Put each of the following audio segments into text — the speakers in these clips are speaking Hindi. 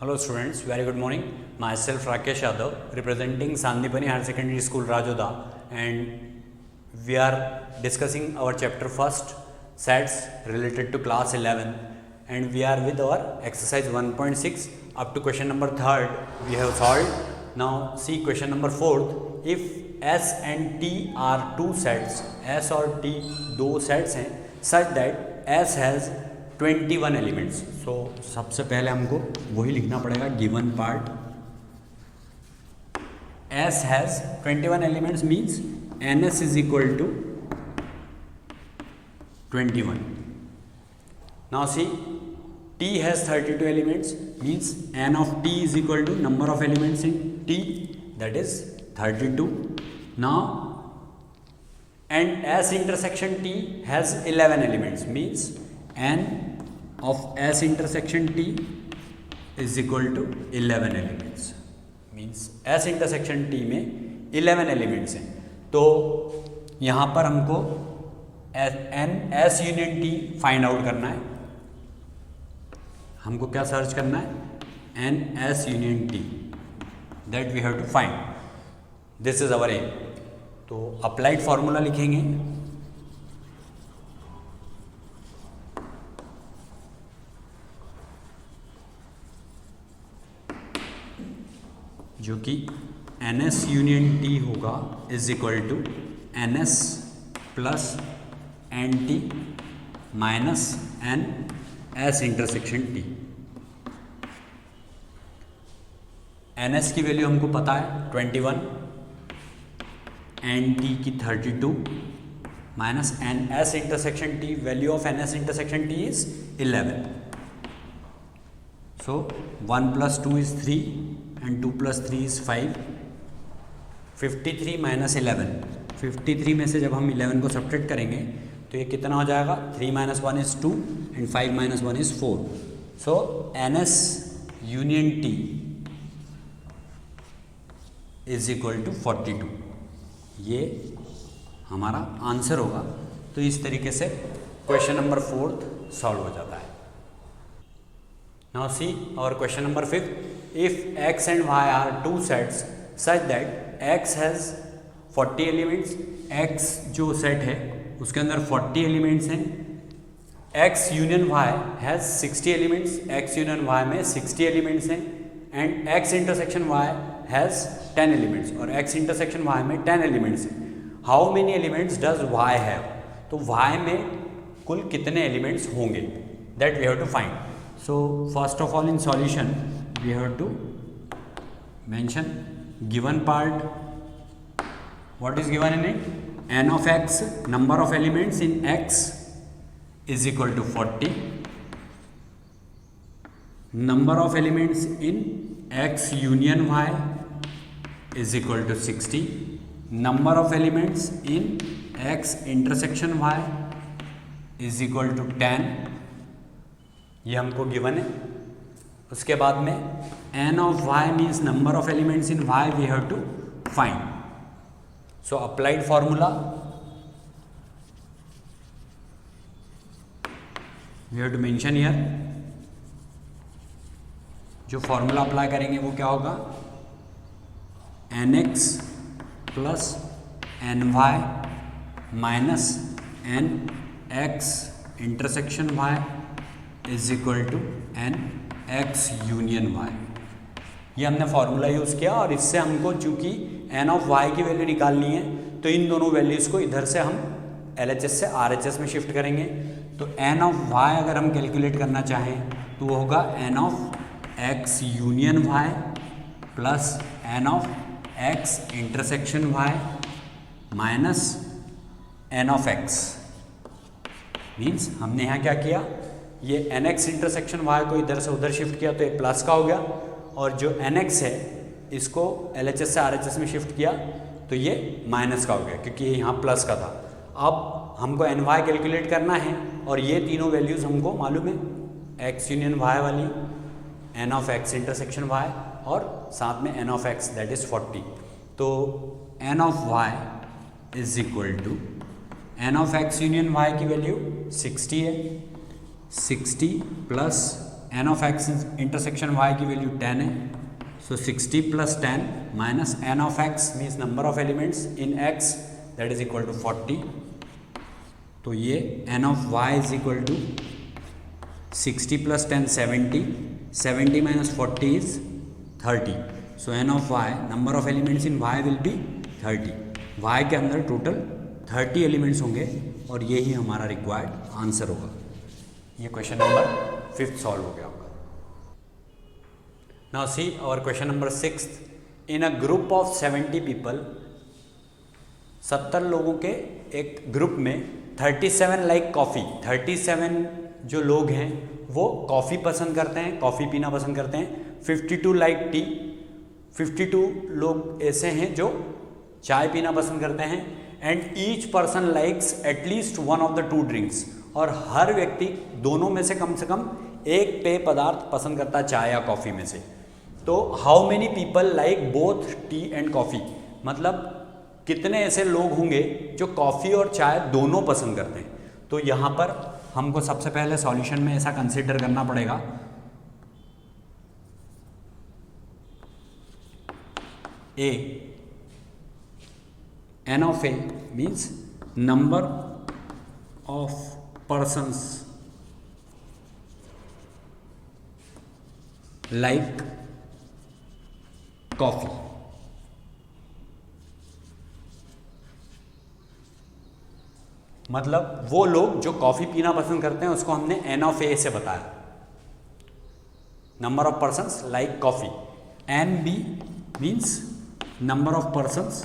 Hello students, very good morning. Myself Rakesh Yadav, representing Sandipani Higher Secondary School Rajoda, and we are discussing our chapter first, sets related to class 11, and we are with our exercise 1.6 up to question number 3rd we have solved. Now see question number 4th. If S and T are two sets, S और T दो sets हैं, such that S has 21 elements. So सबसे पहले हमको वही लिखना पड़ेगा, given part S has 21 elements means NS is equal to 21. Now see T has 32 elements means N of T is equal to number of elements in T, that is 32. Now and S intersection T has 11 elements means N of S intersection T is equal to 11 elements. Means S intersection T में 11 elements हैं. तो यहाँ पर हमको N S union T find out करना है. हमको क्या सर्च करना है? N S union T that we have to find. This is our aim. तो अप्लाइड फॉर्मूला लिखेंगे. जो कि NS यूनियन T होगा is equal to NS plus NT minus NS intersection T. NS की वैल्यू हमको पता है 21, NT की 32 minus NS intersection T. Value of NS intersection T is 11. So 1 plus 2 is 3 and 2 plus 3 is 5. 53 minus 11. 53 में से जब हम 11 को सब्ट्रैक्ट करेंगे तो ये कितना हो जाएगा? 3 minus 1 is 2 and 5 minus 1 is 4. So NS union T is equal to 42. ये हमारा आंसर होगा. तो इस तरीके से क्वेश्चन नंबर 4 सॉल्व हो जाता है. Now see our question number 5. If X and Y are two sets such that X has 40 elements, X जो सेट है उसके अंदर 40 एलिमेंट्स हैं. X union Y has 60 elements, X union Y में 60 एलिमेंट्स हैं, and X intersection Y has 10 elements और X इंटरसेक्शन Y में 10 एलिमेंट्स हैं. How many elements does Y have? तो Y में कुल कितने एलिमेंट्स होंगे, that we have to find. So first of all in solution we have to mention given part. What is given in it? N of X, number of elements in X is equal to 40. Number of elements in X union Y is equal to 60. Number of elements in X intersection Y is equal to 10. ये हमको गिवन है. उसके बाद में N of Y means number of elements in Y we have to find. So applied formula we have to mention here. जो फॉर्मूला अप्लाई करेंगे वो क्या होगा? NX plus NY minus NX intersection Y is equal to NX union Y. ये हमने फॉर्मूला यूज़ किया और इससे हमको चूंकि N ऑफ Y की वैल्यू निकालनी है तो इन दोनों वैल्यूज़ को इधर से हम LHS से RHS में शिफ्ट करेंगे. तो N ऑफ Y अगर हम कैलकुलेट करना चाहें तो वो होगा N of X union Y plus N of X intersection Y minus N of X. Means हमने यहाँ क्या किया, ये NX इंटरसेक्शन Y को इधर से उधर शिफ्ट किया तो ये प्लस का हो गया, और जो NX है इसको LHS से RHS में शिफ्ट किया तो ये माइनस का हो गया क्योंकि ये यहाँ प्लस का था. अब हमको NY कैलकुलेट करना है और ये तीनों वैल्यूज़ हमको मालूम है, X यूनियन Y वाली, N of X intersection Y और साथ में N of X that is 40. तो N of Y is equal to N of X union Y की वैल्यू 60 है. 60 plus N of X intersection Y की वैल्यू 10 है, so 60 plus 10 minus N of X means number of elements in X that is equal to 40. तो ये N of Y is equal to 60 plus 10 70, 70 minus 40 is 30. So N of Y number of elements in Y will be 30. Y के अंदर टोटल 30 एलिमेंट्स होंगे और यही हमारा रिक्वायर्ड आंसर होगा. ये क्वेश्चन नंबर 5 सॉल्व हो गया होगा. नाउ सी और question number 6. In a group of 70 people, 70 लोगों के एक ग्रुप में 37 लाइक कॉफ़ी, 37 जो लोग हैं वो कॉफ़ी पसंद करते हैं, कॉफ़ी पीना पसंद करते हैं. 52 लाइक टी, 52 लोग ऐसे हैं जो चाय पीना पसंद करते हैं. And each person likes at least one of the two drinks, और हर व्यक्ति दोनों में से कम एक पेय पदार्थ पसंद करता है, चाय या कॉफ़ी में से. तो how many people like both T and coffee, मतलब कितने ऐसे लोग होंगे जो कॉफ़ी और चाय दोनों पसंद करते हैं. तो यहाँ पर हमको सबसे पहले सॉल्यूशन में ऐसा कंसीडर करना पड़ेगा. A N of A means number of persons like coffee. मतलब वो लोग जो कॉफ़ी पीना पसंद करते हैं उसको हमने एन ऑफ ए से बताया. Number of persons like coffee. N B means number of persons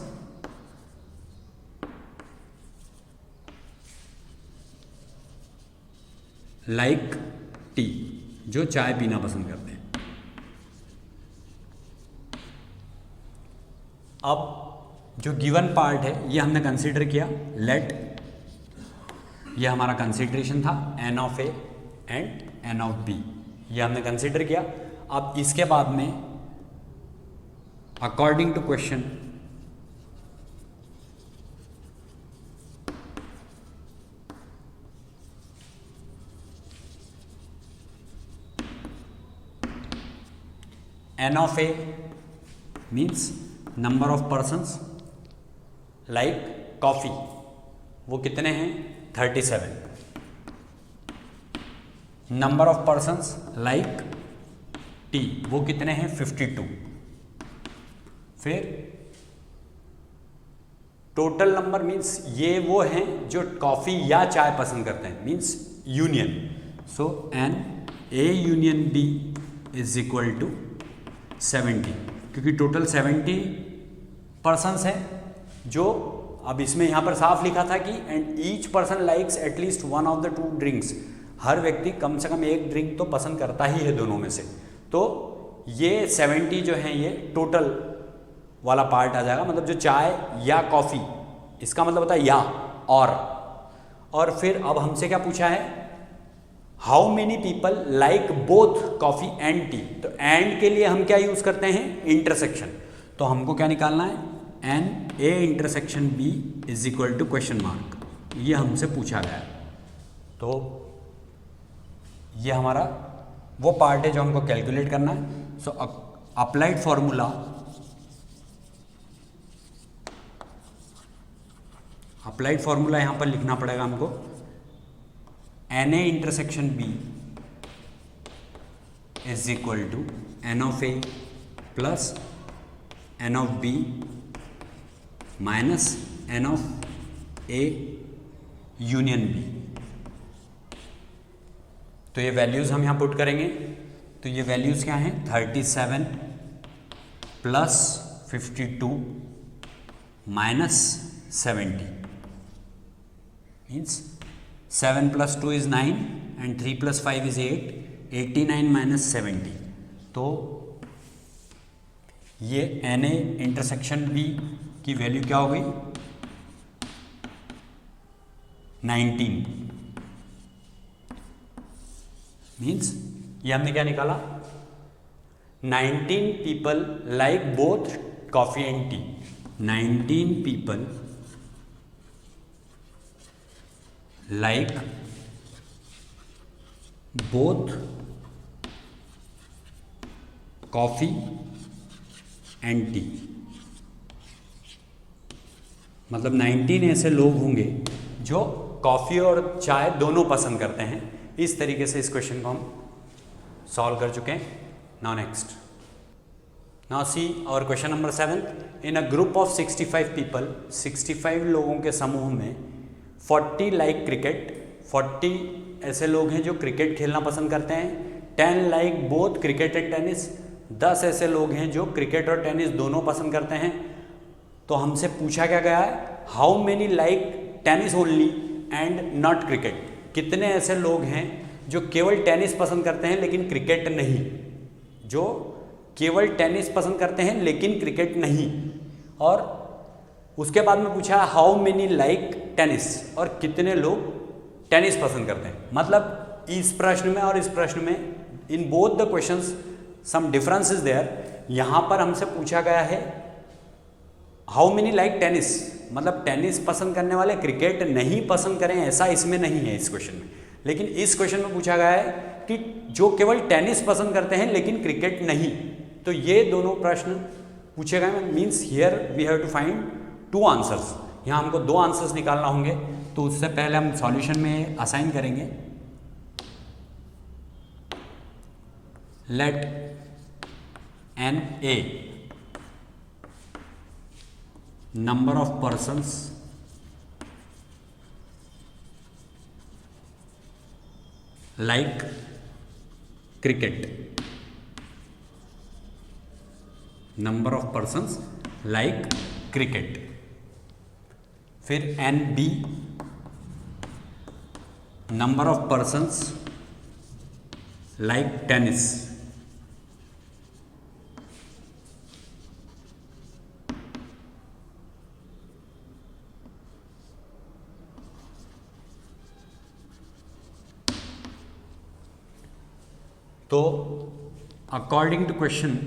like tea, जो चाय पीना पसंद करते हैं. अब जो गिवन पार्ट है ये हमने कंसीडर किया. लेट, ये हमारा कंसीडरेशन था N of A and N of B, ये हमने कंसीडर किया. अब इसके बाद में according to question N of A means number of persons like coffee, वो कितने हैं 37. Number of persons like tea, वो कितने हैं 52. फिर टोटल नंबर मीन्स ये वो हैं जो कॉफ़ी या चाय पसंद करते हैं, means union. So N A union B is equal to 70, क्योंकि टोटल 70 पर्सन्स हैं जो, अब इसमें यहाँ पर साफ लिखा था कि and each person likes at least one of the two drinks, हर व्यक्ति कम से कम एक ड्रिंक तो पसंद करता ही है दोनों में से. तो ये 70 जो हैं ये टोटल वाला पार्ट आ जाएगा, मतलब जो चाय या कॉफ़ी, इसका मतलब होता है या और फिर अब हमसे क्या पूछा है, how many people like both coffee and T. तो एंड के लिए हम क्या यूज़ करते हैं, इंटरसेक्शन. तो हमको क्या निकालना है, N A intersection B is equal to question mark, ये हमसे पूछा गया है. तो ये हमारा वो पार्ट है जो हमको कैलकुलेट करना है. So applied formula, applied formula यहाँ पर लिखना पड़ेगा हमको. N A intersection B is equal to N of A plus N of B minus N of A union B. तो ये वैल्यूज़ हम यहाँ पुट करेंगे. तो ये वैल्यूज़ क्या हैं, 37 plus 52 minus 70 means 7 plus 2 is 9 and 3 plus 5 is 8, 89 minus 70. तो ये एन ए इंटरसेक्शन बी की वैल्यू क्या हो गई, 19 मीन्स ये हमने क्या निकाला, 19 people like both coffee and T. 19 people like both coffee and T, मतलब 19 ऐसे लोग होंगे जो कॉफ़ी और चाय दोनों पसंद करते हैं। इस तरीके से इस क्वेश्चन को हम सॉल्व कर चुके हैं। नाउ नेक्स्ट, नाउ सी और question number 7। In a group of 65 people, 65 लोगों के समूह में 40 लाइक क्रिकेट, 40 ऐसे लोग हैं जो क्रिकेट खेलना पसंद करते हैं। 10 like both cricket and tennis, 10 ऐसे लोग हैं जो क्रिकेट और टेनिस दोनों पसंद करते हैं। तो हमसे पूछा क्या गया है, how many like tennis only and not cricket, कितने ऐसे लोग हैं जो केवल टेनिस पसंद करते हैं लेकिन क्रिकेट नहीं, जो केवल टेनिस पसंद करते हैं लेकिन क्रिकेट नहीं। और उसके बाद में पूछा हाउ मेनी लाइक टेनिस, और कितने लोग टेनिस पसंद करते हैं। मतलब इस प्रश्न में और इस प्रश्न में, in both the questions some difference is there. यहाँ पर हमसे पूछा गया है हाउ मेनी लाइक टेनिस, मतलब टेनिस पसंद करने वाले क्रिकेट नहीं पसंद करें ऐसा इसमें नहीं है इस क्वेश्चन में। लेकिन इस क्वेश्चन में पूछा गया है कि जो केवल टेनिस पसंद करते हैं लेकिन क्रिकेट नहीं। तो ये दोनों प्रश्न पूछे गए, means here we have to find 2 answers. यहाँ हमको 2 आंसर्स निकालना होंगे। तो उससे पहले हम सॉल्यूशन में असाइन करेंगे। Let N A number of persons like cricket, number of persons like cricket। फिर N B number of persons like tennis। तो अकॉर्डिंग टू क्वेश्चन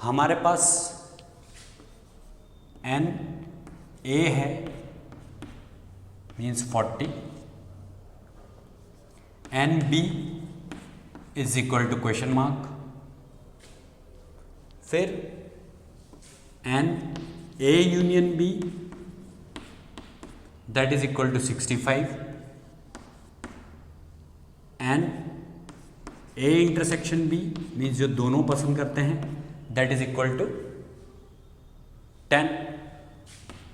हमारे पास एन ए है means 40, N B is equal to question mark, फिर N A union B that is equal to 65, N A intersection B means जो दोनों पसंद करते हैं दैट इज इक्वल टू 10।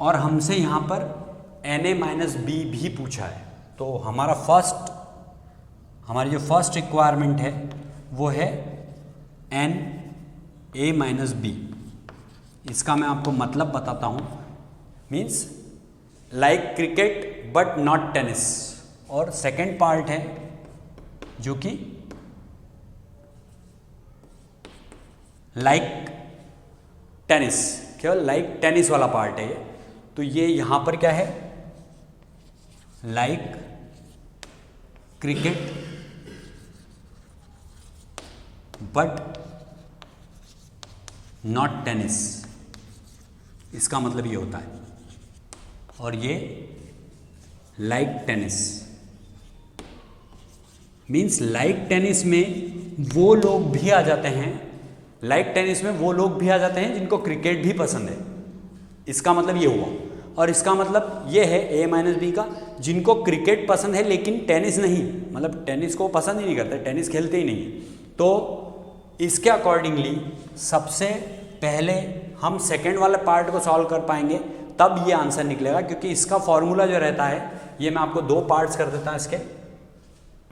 और हमसे यहाँ पर एन ए माइनस बी भी पूछा है। तो हमारी जो फर्स्ट रिक्वायरमेंट है वो है एन ए माइनस बी। इसका मैं आपको मतलब बताता हूँ, means like cricket but not tennis. और सेकेंड पार्ट है जो कि लाइक टेनिस, केवल लाइक टेनिस वाला पार्ट है ये। तो ये यहाँ पर क्या है, like cricket but not tennis, इसका मतलब ये होता है। और ये like tennis means like tennis में वो लोग भी आ जाते हैं, लाइक टेनिस में वो लोग भी आ जाते हैं जिनको क्रिकेट भी पसंद है। इसका मतलब ये हुआ। और इसका मतलब ये है ए माइनस बी का, जिनको क्रिकेट पसंद है लेकिन टेनिस नहीं, मतलब टेनिस को पसंद ही नहीं करते, टेनिस खेलते ही नहीं है। तो इसके अकॉर्डिंगली सबसे पहले हम सेकेंड वाले पार्ट को सॉल्व कर पाएंगे, तब ये आंसर निकलेगा। क्योंकि इसका फॉर्मूला जो रहता है, ये मैं आपको 2 पार्ट्स कर देता हूँ इसके।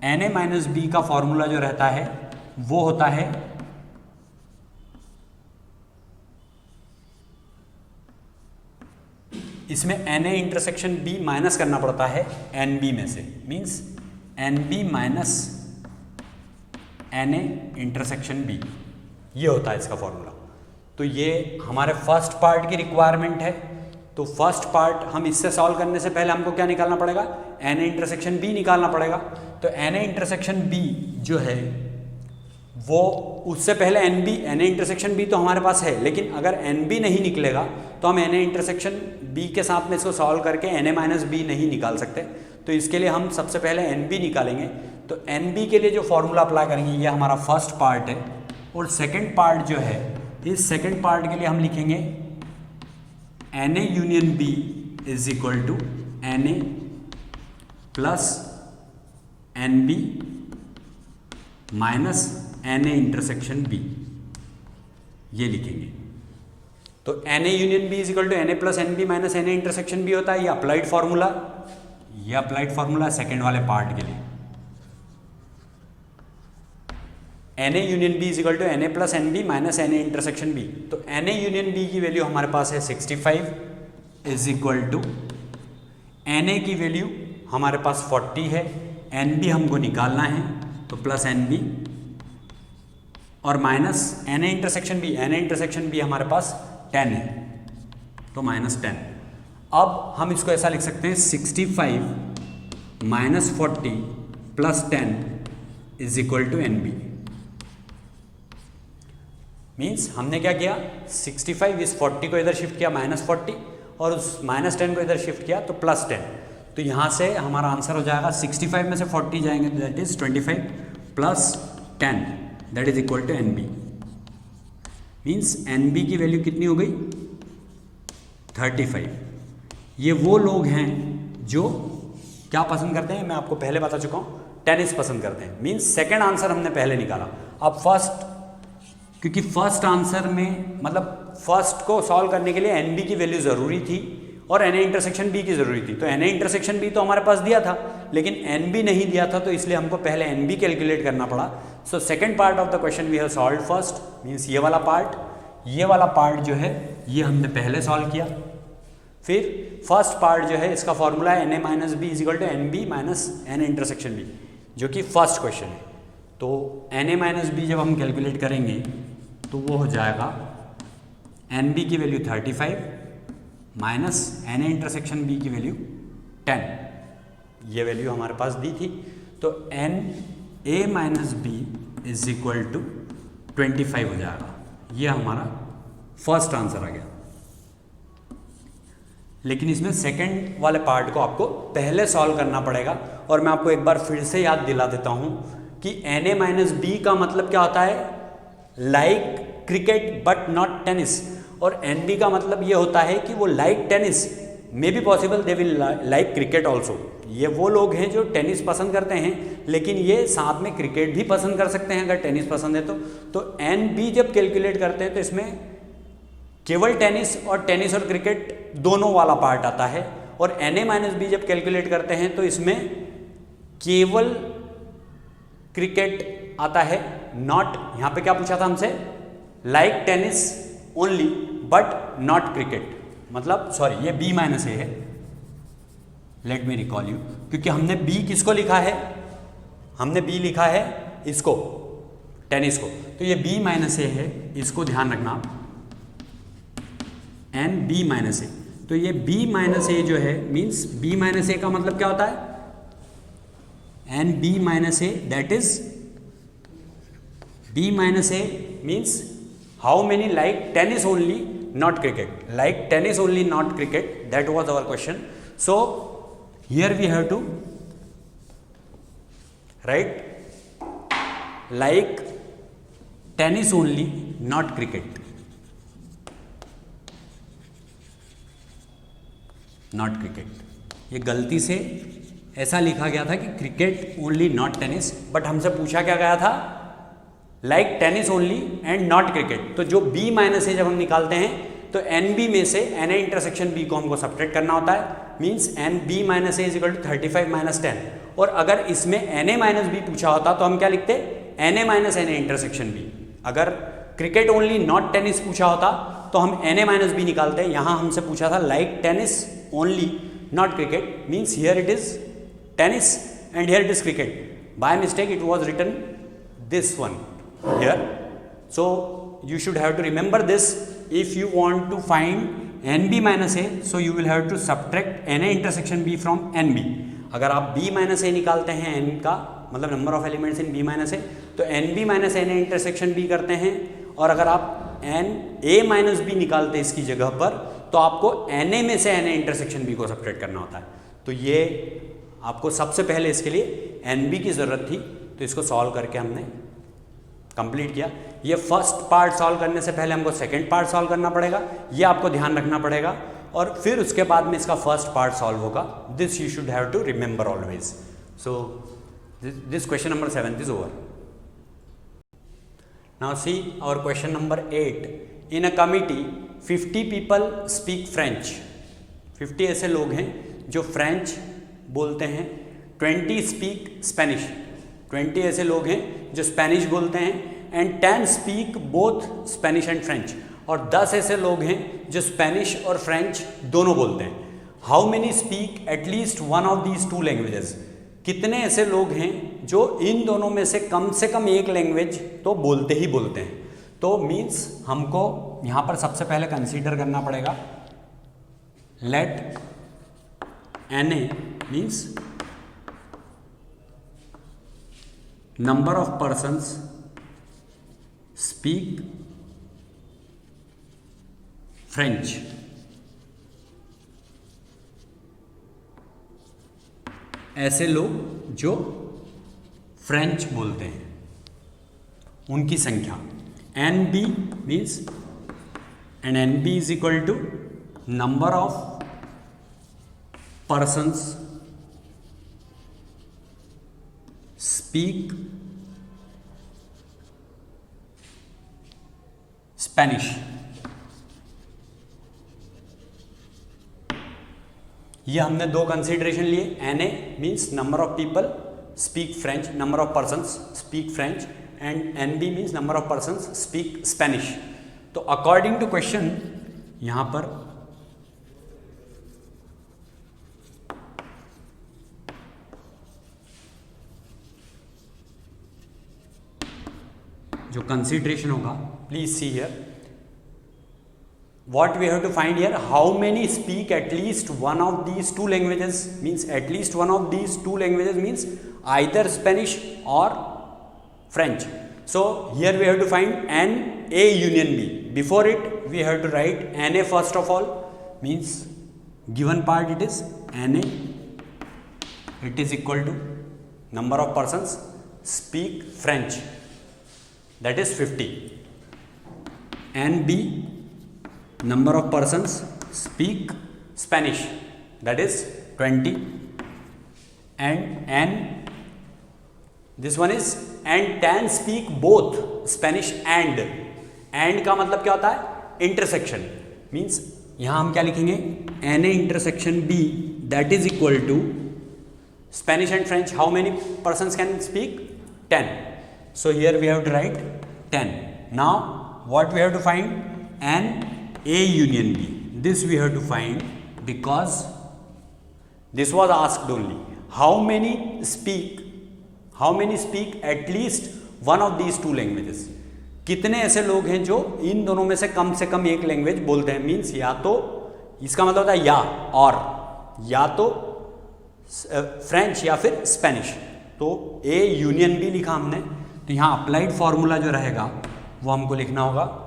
एन ए माइनस बी का फॉर्मूला जो रहता है वो होता है इसमें N A intersection B minus करना पड़ता है एन बी में से, means N B minus N A intersection B, ये होता है इसका फॉर्मूला। तो ये हमारे फर्स्ट पार्ट की रिक्वायरमेंट है। तो फर्स्ट पार्ट हम इससे सॉल्व करने से पहले हमको क्या निकालना पड़ेगा, एन ए इंटरसेक्शन बी निकालना पड़ेगा। तो एन ए इंटरसेक्शन बी जो है वो उससे पहले N B, N A intersection B तो हमारे पास है, लेकिन अगर एन बी नहीं निकलेगा तो हम एन ए इंटरसेक्शन बी के साथ में इसको सॉल्व करके एन ए माइनस बी नहीं निकाल सकते। तो इसके लिए हम सबसे पहले एन बी निकालेंगे। तो एन बी के लिए जो फॉर्मूला अप्लाई करेंगे ये हमारा फर्स्ट पार्ट है, और सेकेंड पार्ट जो है, इस सेकेंड पार्ट के लिए हम लिखेंगे N A union B is equal to N A plus N B minus N A intersection B, ये लिखेंगे। तो N A union B is equal to N A plus N B minus N A intersection B होता है, ये अप्लाइड फॉर्मूला, ये अप्लाइड फॉर्मूला सेकेंड वाले पार्ट के लिए। N A union B is equal to N A plus N B minus N A intersection B. तो एन ए यूनियन बी की वैल्यू हमारे पास है 65 is equal to N A की वैल्यू हमारे पास 40 है, एन बी हमको निकालना है, तो प्लस एन बी और minus N A intersection B, N A intersection B हमारे पास 10 है, तो माइनस 10। अब हम इसको ऐसा लिख सकते हैं 65 minus 40 plus 10 is equal to N B. Means हमने क्या किया, 65 इस 40 को इधर शिफ्ट किया माइनस 40 और उस माइनस 10 को इधर शिफ्ट किया तो प्लस 10। तो यहाँ से हमारा आंसर हो जाएगा 65 में से 40 जाएंगे तो that is 25 plus 10 that is equal to N B. Means N B की वैल्यू कितनी हो गई 35। ये वो लोग हैं जो क्या पसंद करते हैं, मैं आपको पहले बता चुका हूँ, टेनिस पसंद करते हैं। मीन्स सेकेंड आंसर हमने पहले निकाला। अब फर्स्ट, क्योंकि फर्स्ट आंसर में मतलब फर्स्ट को सॉल्व करने के लिए एन बी की वैल्यू ज़रूरी थी और एन ए इंटरसेक्शन बी की ज़रूरी थी। तो एन ए इंटरसेक्शन बी तो हमारे पास दिया था, लेकिन एन बी नहीं दिया था, तो इसलिए हमको पहले एन बी कैलकुलेट करना पड़ा। So second part of the question we have solve first, means ये वाला पार्ट जो है ये हमने पहले सॉल्व किया। फिर फर्स्ट पार्ट जो है इसका फॉर्मूला है N A minus B is equal to N B minus N A intersection B, जो कि फर्स्ट क्वेश्चन है। तो एन ए माइनस बी जब हम कैलकुलेट करेंगे तो वो हो जाएगा एन बी की value 35 minus N A intersection B की वैल्यू 10, ये वैल्यू हमारे पास दी थी। तो N A minus B is equal to 25 हो जाएगा। ये हमारा फर्स्ट आंसर आ गया। लेकिन इसमें सेकंड वाले पार्ट को आपको पहले सॉल्व करना पड़ेगा। और मैं आपको एक बार फिर से याद दिला देता हूं कि एन ए माइनस बी का मतलब क्या होता है, like cricket but not tennis. और एन बी का मतलब ये होता है कि वो like tennis, may be possible they will like cricket also. ये वो लोग हैं जो टेनिस पसंद करते हैं, लेकिन ये साथ में क्रिकेट भी पसंद कर सकते हैं अगर टेनिस पसंद है तो एन बी जब कैलकुलेट करते हैं तो इसमें केवल टेनिस और क्रिकेट दोनों वाला पार्ट आता है। और एन ए माइनस बी जब कैलकुलेट करते हैं तो इसमें केवल क्रिकेट आता है, नॉट, यहाँ पे क्या पूछा था हमसे, like tennis only but not cricket. मतलब सॉरी, ये बी माइनस ए है, लेट मी रिकॉल यू, क्योंकि हमने बी किसको लिखा है, हमने बी लिखा है इसको, टेनिस को, तो ये बी माइनस ए है, इसको ध्यान रखना, एन बी माइनस ए। तो ये बी माइनस ए जो है, मीन्स बी माइनस ए का मतलब क्या होता है, N B minus A, that is B minus A means how many like tennis only not cricket, like tennis only not cricket, that was our question. So here we have to write like tennis only not cricket, not cricket। ये गलती से ऐसा लिखा गया था कि cricket only not tennis, but हमसे पूछा क्या गया था, like tennis only and not cricket. तो जो बी माइनस ए जब हम निकालते हैं तो एन बी में से एन ए इंटरसेक्शन बी को हमको सब्ट्रैक्ट करना होता है, means N B minus A is equal to 35 minus 10। और अगर इसमें एन ए माइनस बी पूछा होता तो हम क्या लिखते, N A minus N A intersection B. अगर क्रिकेट ओनली नॉट टेनिस पूछा होता तो हम एन ए माइनस बी निकालते हैं। यहाँ हमसे पूछा था like tennis only not cricket, means here it is tennis and here it is cricket. By mistake it was written this one here, so you should have to remember this if you want to find nb minus a, so you will have to subtract na intersection b from nb। अगर आप b minus a निकालते हैं n का मतलब number of elements in b minus a, तो n B minus N A intersection B करते हैं, और अगर आप एन ए माइनस बी निकालते हैं इसकी जगह पर, तो आपको एन ए में से एन ए इंटरसेक्शन बी को सब्ट्रैक्ट करना होता है। तो ये आपको सबसे पहले इसके लिए एन बी की ज़रूरत थी, तो इसको सॉल्व करके हमने कंप्लीट किया। ये फर्स्ट पार्ट सॉल्व करने से पहले हमको सेकंड पार्ट सॉल्व करना पड़ेगा, ये आपको ध्यान रखना पड़ेगा, और फिर उसके बाद में इसका फर्स्ट पार्ट सॉल्व होगा। This you should have to remember always. So this question number 7 is over. Now see our question number 8। In a committee 50 people speak French. 50 ऐसे लोग हैं जो फ्रेंच बोलते हैं। 20 स्पीक स्पेनिश। 20 ऐसे लोग हैं जो स्पेनिश बोलते हैं। And 10 speak both Spanish and French. और 10 ऐसे लोग हैं जो स्पेनिश और फ्रेंच दोनों बोलते हैं। How many speak at least one of these two languages. कितने ऐसे लोग हैं जो इन दोनों में से कम एक लैंग्वेज तो बोलते ही बोलते हैं। तो मीन्स हमको यहाँ पर सबसे पहले कंसीडर करना पड़ेगा, let N A means number of persons speak French. ऐसे लोग जो फ्रेंच बोलते हैं उनकी संख्या। N B means and n B is equal to number of persons speak Spanish. ये हमने दो कंसीडरेशन लिए। N A means number of people speak French, number of persons speak French, and n B means number of persons speak Spanish. तो अकॉर्डिंग टू क्वेश्चन यहां पर जो कंसीडरेशन होगा, please see here what we have to find here, how many speak at least one of these two languages, means at least one of these two languages means either Spanish or French. So here we have to find N A union B. Before it we have to write N A first of all, means given part it is N A, it is equal to number of persons speak French, that is 50. N B number of persons speak Spanish, that is 20. And N, this one is, and 10 speak both Spanish and का मतलब क्या होता है? इंटरसेक्शन। मीन्स यहाँ हम क्या लिखेंगे? N A intersection B, that is equal to Spanish and French. How many persons can speak? 10. So here we have to write 10. Now what we have to find? N A union B. This we have to find because this was asked only. How many speak at least one of these two languages? कितने ऐसे लोग हैं जो इन दोनों में से कम एक लैंग्वेज बोलते हैं? मीन्स या तो इसका मतलब होता है या और, या तो फ्रेंच या फिर स्पेनिश। तो ए यूनियन बी लिखा हमने, तो यहाँ अप्लाइड फॉर्मूला जो रहेगा वो हमको लिखना होगा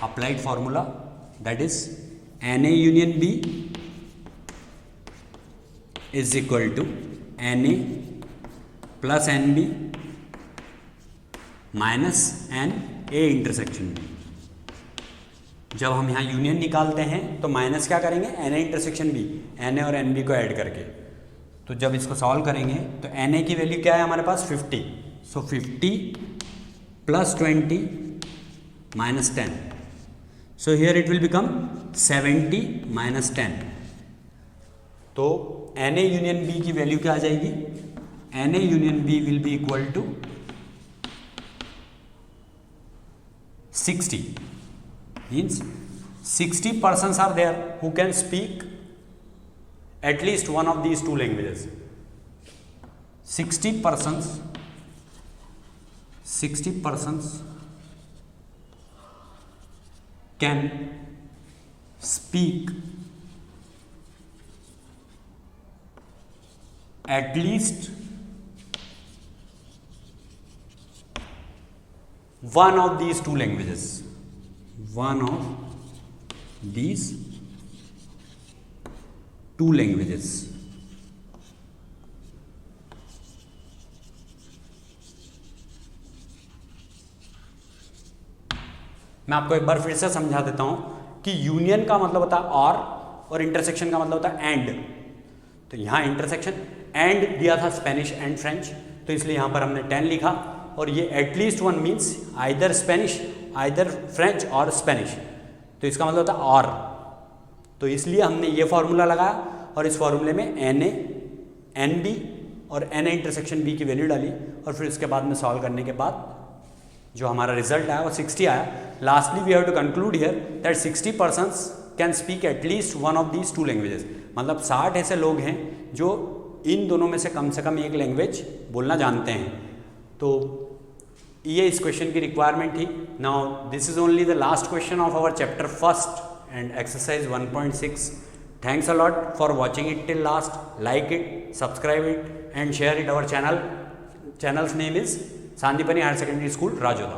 applied formula, that is Na union B is equal to Na plus Nb minus Na intersection B. जब हम यहाँ यूनियन निकालते हैं तो माइनस क्या करेंगे? Na इंटरसेक्शन बी, Na और Nb को ऐड करके। तो जब इसको सॉल्व करेंगे तो Na की वैल्यू क्या है हमारे पास? 50. सो 50 plus 20 minus 10. So here it will become 70 minus 10. तो Na union B की वैल्यू क्या आ जाएगी? Na union B will be equal to 60. Means 60 persons are there who can speak at least one of these two languages. 60 persons can speak at least one of these two languages. One of these two languages. मैं आपको एक बार फिर से समझा देता हूं कि यूनियन का मतलब होता है और इंटरसेक्शन का मतलब होता है एंड. तो यहां इंटरसेक्शन एंड दिया था स्पेनिश एंड फ्रेंच, तो इसलिए यहां पर हमने 10 लिखा. और ये at least one means either Spanish, either French और स्पेनिश, तो इसका मतलब होता है और. तो इसलिए हमने ये फॉर्मूला लगाया और इस फॉर्मूले में एन ए, एन बी और एन ए इंटरसेक्शन बी की वैल्यू डाली और फिर उसके बाद में सॉल्व करने के बाद जो हमारा रिजल्ट आया वो 60 आया. Lastly we have to conclude here that 60% can speak at least one of these two languages. मतलब 60 ऐसे लोग हैं जो इन दोनों में से कम एक लैंग्वेज बोलना जानते हैं. तो ये इस क्वेश्चन की रिक्वायरमेंट थी. Now this is only the last question of our chapter first and exercise 1.6. Thanks a lot for watching it till last. Like it, subscribe it and share it. Our channel's name is Sandipani Higher Secondary School, Rajoda.